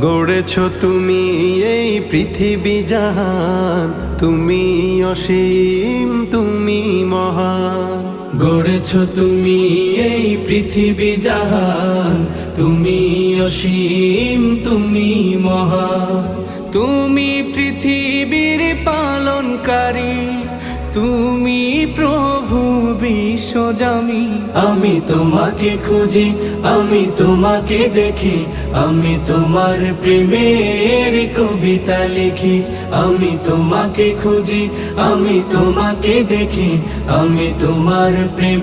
গড়েছ তুমি এই পৃথিবী জাহান, তুমি অসীম তুমি মহান। গড়েছ তুমি এই পৃথিবী জাহান, তুমি অসীম তুমি মহান। তুমি পৃথিবীর পালনকারী, তুমি প্রভু বিশ্বজামি। আমি তোমাকে খুঁজি, আমি তোমাকে দেখি, আমি তোমার প্রেমের কবিতা লিখি। আমি তোমাকে খুঁজি, আমি তোমাকে দেখি, আমি তোমার প্রেম